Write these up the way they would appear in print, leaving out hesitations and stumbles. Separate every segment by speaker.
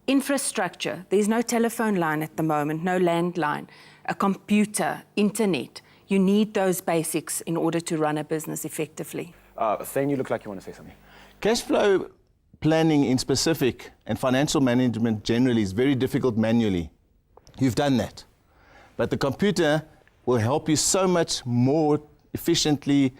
Speaker 1: Infrastructure, there's no telephone line at the moment, no landline, a computer, internet. You need those basics in order to run a business effectively.
Speaker 2: Thane, you look like you want to say something.
Speaker 3: Cash flow planning in specific and financial management generally is very difficult manually. You've done that. But the computer will help you so much more efficiently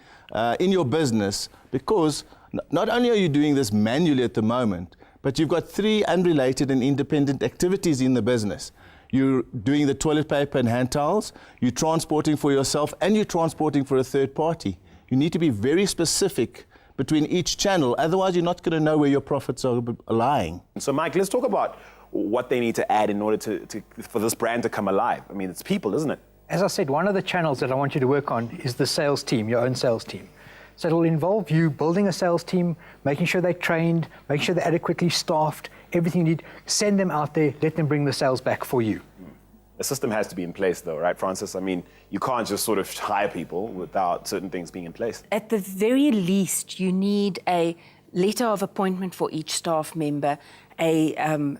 Speaker 3: in your business, because not only are you doing this manually at the moment, but you've got 3 unrelated and independent activities in the business. You're doing the toilet paper and hand towels, you're transporting for yourself, and you're transporting for a third party. You need to be very specific between each channel, otherwise you're not going to know where your profits are lying.
Speaker 2: So Mike, let's talk about what they need to add in order for this brand to come alive. I mean, it's people, isn't it?
Speaker 4: As I said, one of the channels that I want you to work on is the sales team, your own sales team. So it'll involve you building a sales team, making sure they're trained, making sure they're adequately staffed, everything you need. Send them out there, let them bring the sales back for you.
Speaker 2: A system has to be in place though, right, Francis? I mean, you can't just sort of hire people without certain things being in place.
Speaker 1: At the very least, you need a letter of appointment for each staff member, a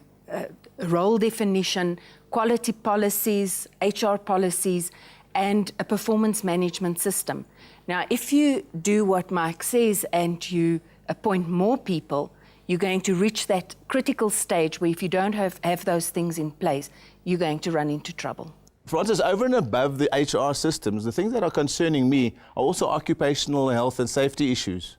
Speaker 1: role definition, quality policies, HR policies, and a performance management system. Now, if you do what Mike says and you appoint more people, you're going to reach that critical stage where if you don't have those things in place, you're going to run into trouble.
Speaker 3: Francis, over and above the HR systems, the things that are concerning me are also occupational health and safety issues.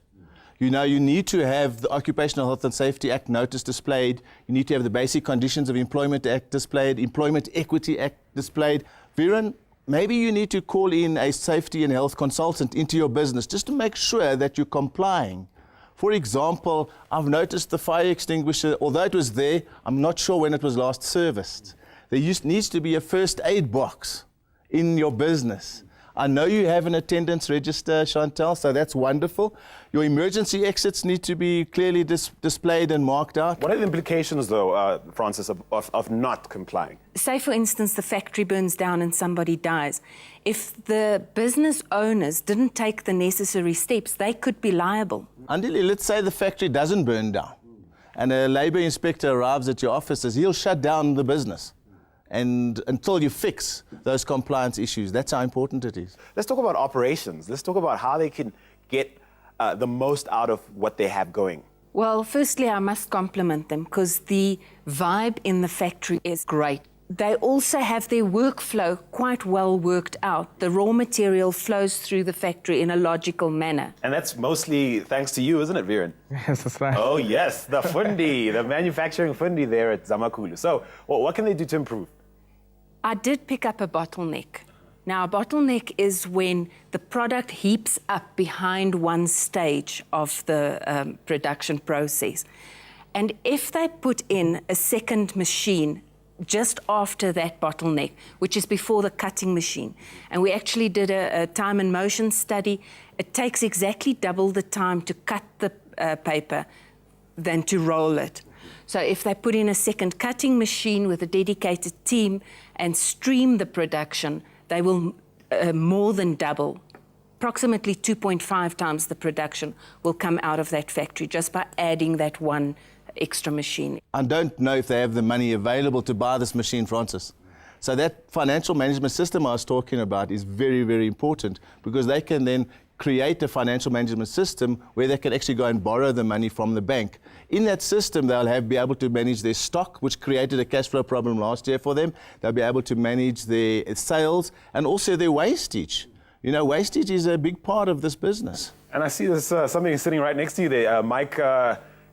Speaker 3: You know, you need to have the Occupational Health and Safety Act notice displayed. You need to have the Basic Conditions of Employment Act displayed, Employment Equity Act displayed. Viren, maybe you need to call in a safety and health consultant into your business just to make sure that you're complying. For example, I've noticed the fire extinguisher, although it was there, I'm not sure when it was last serviced. There needs to be a first aid box in your business. I know you have an attendance register, Chantal, so that's wonderful. Your emergency exits need to be clearly displayed and marked out.
Speaker 2: What are the implications, though, Francis, of not complying?
Speaker 1: Say, for instance, the factory burns down and somebody dies. If the business owners didn't take the necessary steps, they could be liable.
Speaker 3: Andile, let's say the factory doesn't burn down and a labor inspector arrives at your offices, he'll shut down the business. And until you fix those compliance issues, that's how important it is.
Speaker 2: Let's talk about operations. Let's talk about how they can get the most out of what they have going.
Speaker 1: Well, firstly, I must compliment them because the vibe in the factory is great. They also have their workflow quite well worked out. The raw material flows through the factory in a logical manner.
Speaker 2: And that's mostly thanks to you, isn't it, Viren?
Speaker 4: Yes, that's right.
Speaker 2: Oh, yes, the fundi, the manufacturing fundi there at Zamakulu. So, what can they do to improve?
Speaker 1: I did pick up a bottleneck. Now, a bottleneck is when the product heaps up behind one stage of the production process. And if they put in a second machine just after that bottleneck, which is before the cutting machine, and we actually did a time and motion study, it takes exactly double the time to cut the paper than to roll it. So if they put in a second cutting machine with a dedicated team and stream the production, they will more than double. Approximately 2.5 times the production will come out of that factory just by adding that one extra machine.
Speaker 3: I don't know if they have the money available to buy this machine, Francis. So that financial management system I was talking about is very, very important because they can then create a financial management system where they can actually go and borrow the money from the bank. In that system, they'll be able to manage their stock, which created a cash flow problem last year for them. They'll be able to manage their sales and also their wastage. You know, wastage is a big part of this business.
Speaker 2: And I see there's something sitting right next to you there, Mike.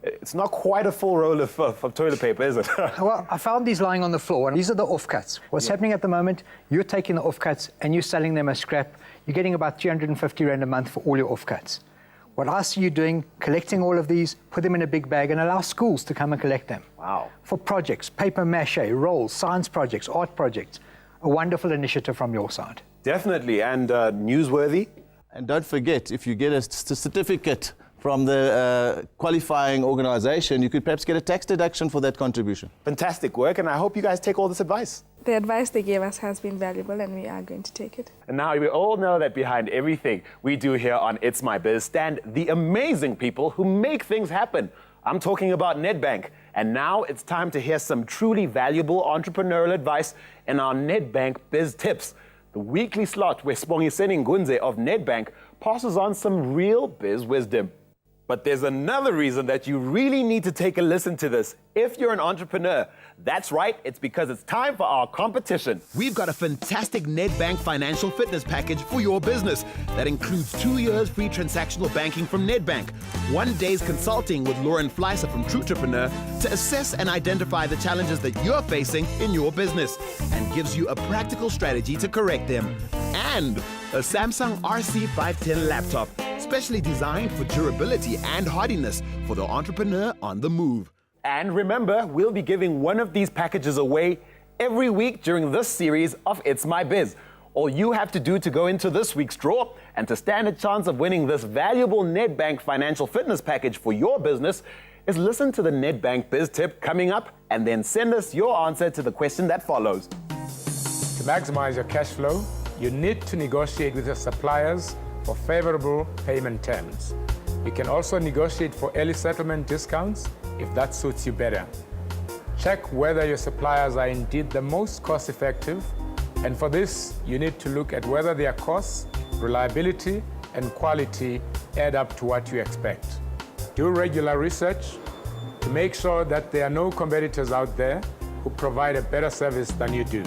Speaker 2: It's not quite a full roll of toilet paper, is it?
Speaker 4: Well, I found these lying on the floor, and these are the offcuts. What's happening at the moment, you're taking the offcuts and you're selling them as scrap. You're getting about 350 Rand a month for all your offcuts. What I see you doing, collecting all of these, put them in a big bag and allow schools to come and collect them.
Speaker 2: Wow.
Speaker 4: For projects, paper mache, rolls, science projects, art projects. A wonderful initiative from your side.
Speaker 2: Definitely, and newsworthy.
Speaker 3: And don't forget, if you get a certificate from the qualifying organization, you could perhaps get a tax deduction for that contribution.
Speaker 2: Fantastic work, and I hope you guys take all this advice.
Speaker 5: The advice they gave us has been valuable and we are going to take it.
Speaker 2: And now we all know that behind everything we do here on It's My Biz stand the amazing people who make things happen. I'm talking about Nedbank. And now it's time to hear some truly valuable entrepreneurial advice in our Nedbank Biz Tips, the weekly slot where Sibongiseni Ngunze of Nedbank passes on some real biz wisdom. But there's another reason that you really need to take a listen to this if you're an entrepreneur. That's right, it's because it's time for our competition.
Speaker 6: We've got a fantastic Nedbank financial fitness package for your business that includes 2 years free transactional banking from Nedbank, 1 day's consulting with Lauren Fleiser from Trutrepreneur to assess and identify the challenges that you're facing in your business, and gives you a practical strategy to correct them. And a Samsung RC510 laptop, specially designed for durability and hardiness for the entrepreneur on the move.
Speaker 2: And remember, we'll be giving one of these packages away every week during this series of It's My Biz. All you have to do to go into this week's draw and to stand a chance of winning this valuable Nedbank financial fitness package for your business is listen to the Nedbank Biz Tip coming up and then send us your answer to the question that follows.
Speaker 7: To maximize your cash flow, you need to negotiate with your suppliers for favorable payment terms. You can also negotiate for early settlement discounts if that suits you better. Check whether your suppliers are indeed the most cost-effective, and for this, you need to look at whether their costs, reliability, and quality add up to what you expect. Do regular research to make sure that there are no competitors out there who provide a better service than you do.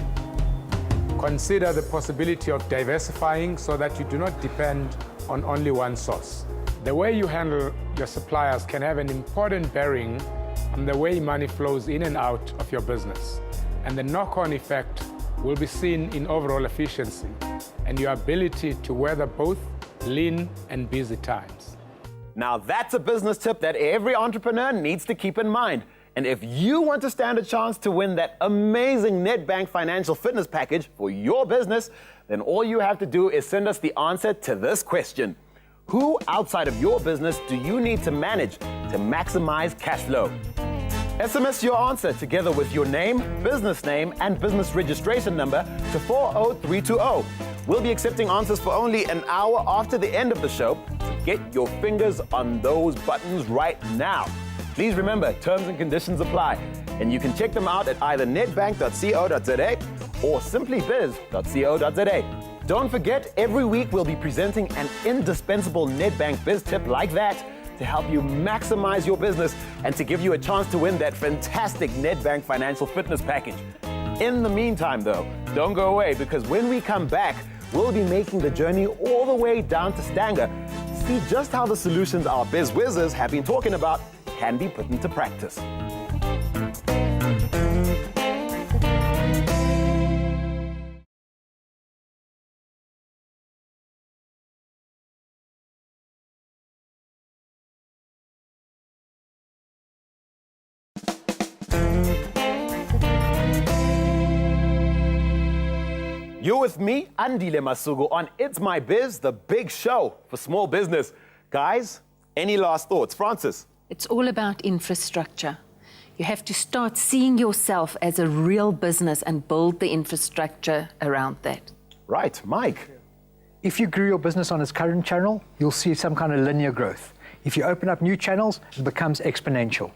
Speaker 7: Consider the possibility of diversifying so that you do not depend on only one source. The way you handle your suppliers can have an important bearing on the way money flows in and out of your business, and the knock-on effect will be seen in overall efficiency and your ability to weather both lean and busy times.
Speaker 2: Now that's a business tip that every entrepreneur needs to keep in mind. And if you want to stand a chance to win that amazing Nedbank financial fitness package for your business, then all you have to do is send us the answer to this question. Who outside of your business do you need to manage to maximize cash flow? SMS your answer together with your name, business name, and business registration number to 40320. We'll be accepting answers for only an hour after the end of the show. Get your fingers on those buttons right now. Please remember, terms and conditions apply, and you can check them out at either nedbank.co.za or simplybiz.co.za. Don't forget, every week we'll be presenting an indispensable Nedbank Biz Tip like that to help you maximize your business and to give you a chance to win that fantastic Nedbank financial fitness package. In the meantime, though, don't go away, because when we come back, we'll be making the journey all the way down to Stanger to see just how the solutions our biz whizzes have been talking about can be put into practice. You're with me, Andile Masuku, on It's My Biz, the big show for small business. Guys, any last thoughts? Francis?
Speaker 1: It's all about infrastructure. You have to start seeing yourself as a real business and build the infrastructure around that.
Speaker 2: Right. Mike?
Speaker 4: If you grew your business on its current channel, you'll see some kind of linear growth. If you open up new channels, it becomes exponential.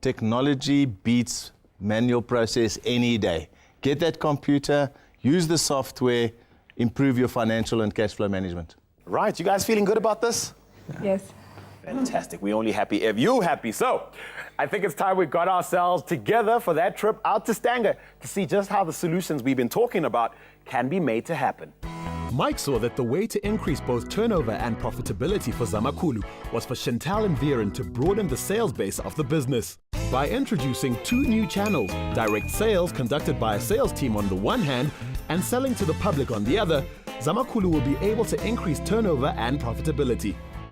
Speaker 3: Technology beats manual process any day. Get that computer, use the software, improve your financial and cash flow management.
Speaker 2: Right. You guys feeling good about this?
Speaker 5: Yes.
Speaker 2: Fantastic. We're only happy if you're happy. So I think it's time we got ourselves together for that trip out to Stanger to see just how the solutions we've been talking about can be made to happen.
Speaker 6: Mike saw that the way to increase both turnover and profitability for Zamakhulu was for Chantal and Viren to broaden the sales base of the business. By introducing 2 new channels, direct sales conducted by a sales team on the one hand and selling to the public on the other, Zamakhulu will be able to increase turnover and profitability.